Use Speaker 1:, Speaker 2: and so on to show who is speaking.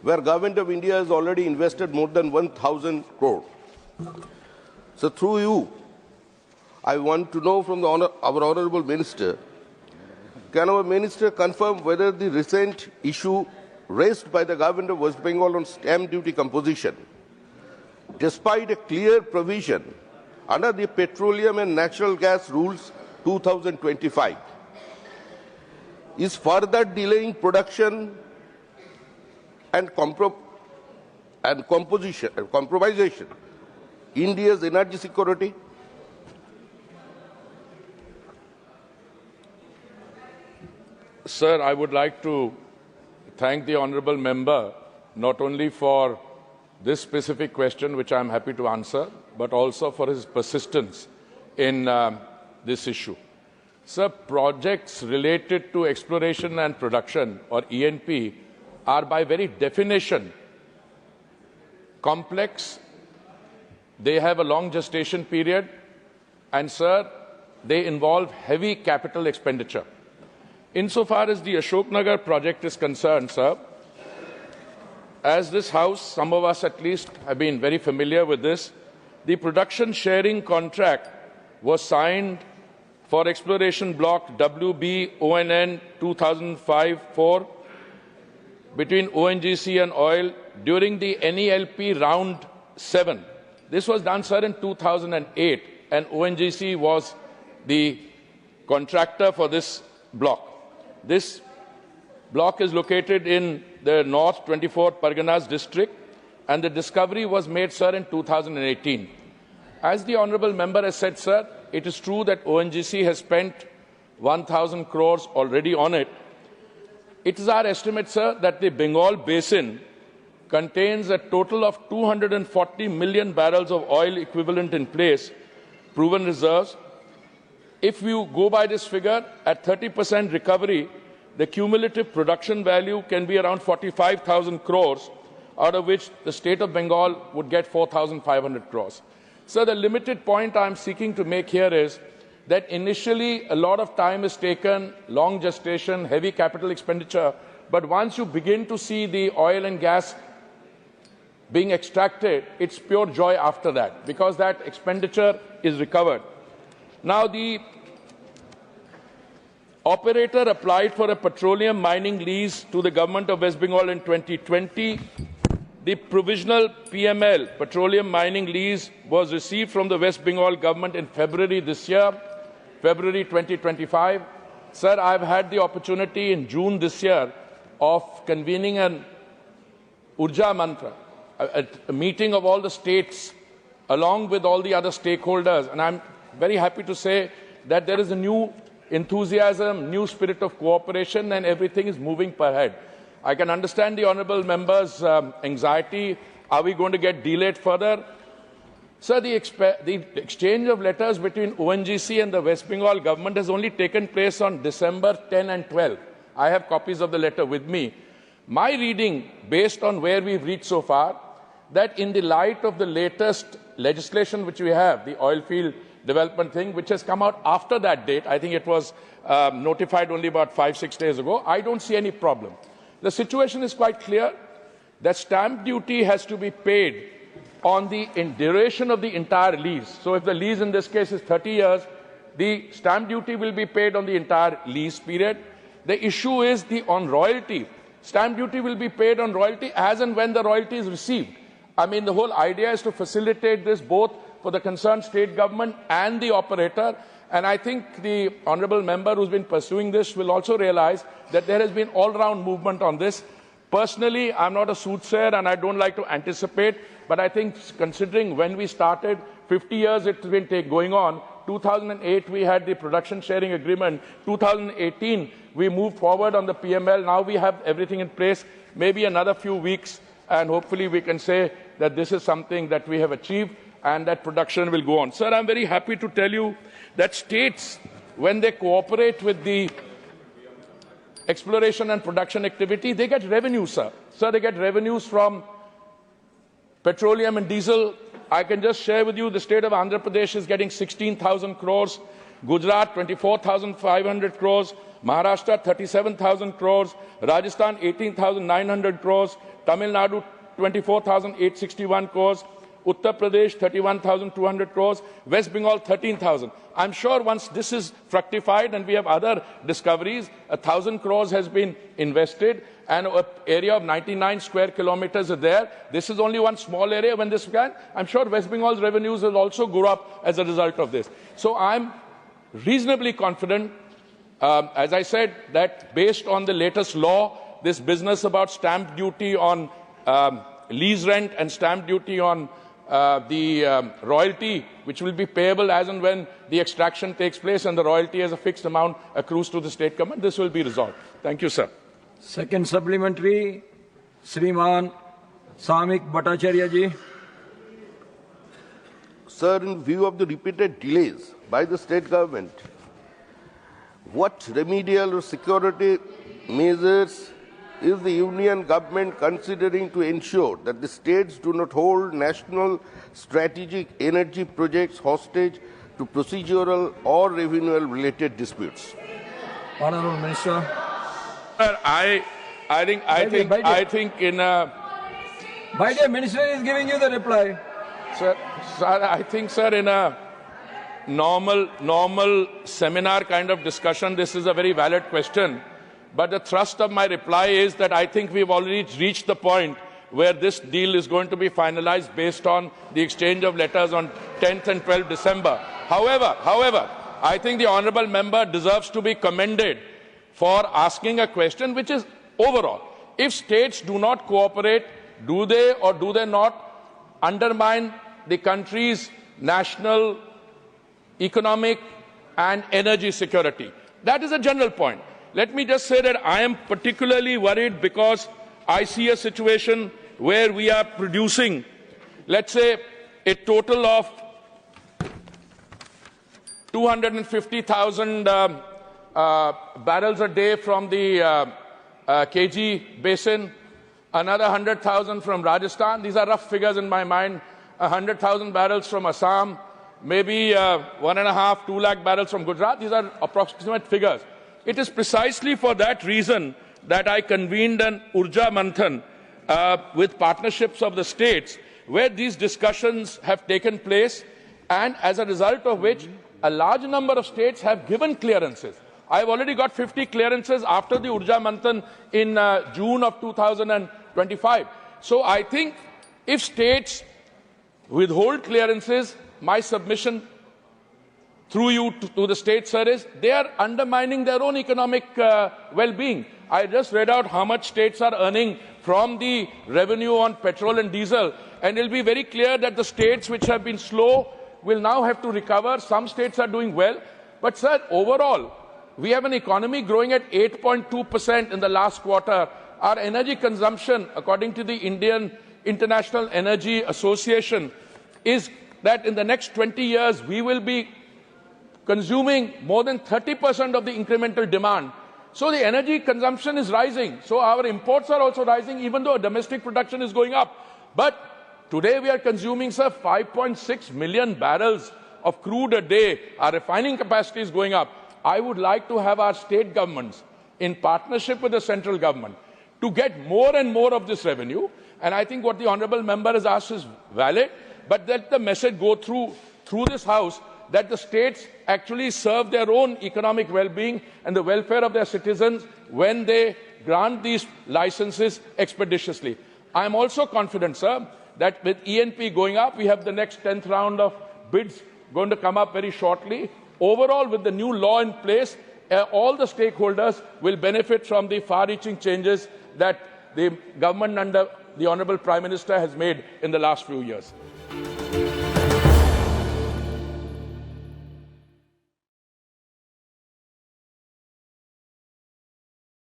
Speaker 1: where Government of India has already invested more than 1,000 crore. So through you, I want to know from our Honourable Minister, can our Minister confirm whether the recent issue raised by the Government of West Bengal on stamp duty composition, despite a clear provision under the Petroleum and Natural Gas Rules 2025, is further delaying production and compromisation India's energy security?
Speaker 2: Sir, I would like to thank the honourable member not only for this specific question, which I am happy to answer, but also for his persistence in this issue. Sir, projects related to exploration and production, or E&P, are by very definition complex. They have a long gestation period, and, sir, they involve heavy capital expenditure. Insofar as the Ashoknagar project is concerned, sir, as this House, some of us at least, have been very familiar with this, the production sharing contract was signed for exploration block WB ONN 2005-4 between ONGC and oil during the NELP round 7. This was done, sir, in 2008, and ONGC was the contractor for this block. This block is located in the North 24 Parganas district, and the discovery was made, sir, in 2018. As the honourable member has said, sir, it is true that ONGC has spent 1,000 crores already on it. It is our estimate, sir, that the Bengal Basin contains a total of 240 million barrels of oil equivalent in place, proven reserves. If you go by this figure, at 30% recovery, the cumulative production value can be around 45,000 crores, out of which the state of Bengal would get 4,500 crores. So the limited point I am seeking to make here is that initially a lot of time is taken, long gestation, heavy capital expenditure, but once you begin to see the oil and gas being extracted, it's pure joy after that, because that expenditure is recovered. Now, the operator applied for a petroleum mining lease to the government of West Bengal in 2020. The provisional PML, petroleum mining lease, was received from the West Bengal government in February this year, February 2025. Sir, I've had the opportunity in June this year of convening an Urja Mantra, a meeting of all the states along with all the other stakeholders, and I'm very happy to say that there is a new enthusiasm, new spirit of cooperation, and everything is moving per head. I can understand the honourable member's anxiety. Are we going to get delayed further? Sir, the exchange of letters between ONGC and the West Bengal government has only taken place on December 10 and 12. I have copies of the letter with me. My reading, based on where we've reached so far, that in the light of the latest legislation which we have, the oil field development thing, which has come out after that date, I think it was notified only about 5-6 days ago, I don't see any problem. The situation is quite clear that stamp duty has to be paid on the duration of the entire lease. So if the lease in this case is 30 years, the stamp duty will be paid on the entire lease period. The issue is on royalty. Stamp duty will be paid on royalty as and when the royalty is received. I mean, the whole idea is to facilitate this both for the concerned state government and the operator. And I think the honourable member who's been pursuing this will also realize that there has been all-round movement on this. Personally, I'm not a soothsayer and I don't like to anticipate, but I think considering when we started, 50 years it's been going on. 2008, we had the production sharing agreement. 2018, we moved forward on the PML. Now we have everything in place, maybe another few weeks, and hopefully we can say that this is something that we have achieved and that production will go on. Sir, I'm very happy to tell you that states, when they cooperate with the exploration and production activity, they get revenues, sir. Sir, they get revenues from petroleum and diesel. I can just share with you the state of Andhra Pradesh is getting 16,000 crores. Gujarat 24,500 crores, Maharashtra 37,000 crores, Rajasthan 18,900 crores, Tamil Nadu 24,861 crores, Uttar Pradesh 31,200 crores, West Bengal 13,000. I'm sure once this is fructified and we have other discoveries, 1,000 crores has been invested and an area of 99 square kilometers are there. This is only one small area. When this began, I'm sure West Bengal's revenues will also go up as a result of this. So I'm reasonably confident, as I said, that based on the latest law, this business about stamp duty on lease rent and stamp duty on the royalty, which will be payable as and when the extraction takes place, and the royalty as a fixed amount accrues to the state government, this will be resolved. Thank you, sir.
Speaker 3: Second supplementary, Sriman Samik Bhattacharya ji.
Speaker 1: Sir, in view of the repeated delays by the state government, what remedial or security measures is the union government considering to ensure that the states do not hold national strategic energy projects hostage to procedural or revenue-related disputes?
Speaker 3: Honorable Minister.
Speaker 2: Sir, I think in a...
Speaker 3: My dear Minister is giving you the reply.
Speaker 2: Sir, I think, sir, in a normal seminar kind of discussion, this is a very valid question. But the thrust of my reply is that I think we've already reached the point where this deal is going to be finalized based on the exchange of letters on 10th and 12th December. However, I think the honourable member deserves to be commended for asking a question which is overall. If states do not cooperate, do they or do they not undermine the country's national, economic and energy security? That is a general point. Let me just say that I am particularly worried because I see a situation where we are producing, let's say, a total of 250,000 barrels a day from the KG Basin, another 100,000 from Rajasthan. These are rough figures in my mind. 100,000 barrels from Assam, maybe 1.5, 2 lakh barrels from Gujarat. These are approximate figures. It is precisely for that reason that I convened an Urja Manthan with partnerships of the states, where these discussions have taken place, and as a result of which a large number of states have given clearances. I have already got 50 clearances after the Urja Manthan in June of 2025. So I think if states withhold clearances, my submission through you to the state, sir, is they are undermining their own economic well-being. I just read out how much states are earning from the revenue on petrol and diesel, and it will be very clear that the states which have been slow will now have to recover. Some states are doing well. But, sir, overall, we have an economy growing at 8.2% in the last quarter. Our energy consumption, according to the Indian International Energy Association, is that in the next 20 years, we will be consuming more than 30% of the incremental demand. So the energy consumption is rising. So our imports are also rising, even though domestic production is going up. But today we are consuming, sir, 5.6 million barrels of crude a day. Our refining capacity is going up. I would like to have our state governments, in partnership with the central government, to get more and more of this revenue. And I think what the honourable member has asked is valid, but let the message go through this House that the states actually serve their own economic well-being and the welfare of their citizens when they grant these licenses expeditiously. I am also confident, sir, that with ENP going up, we have the next 10th round of bids going to come up very shortly. Overall, with the new law in place, all the stakeholders will benefit from the far-reaching changes that the government under the Honourable Prime Minister has made in the last few years.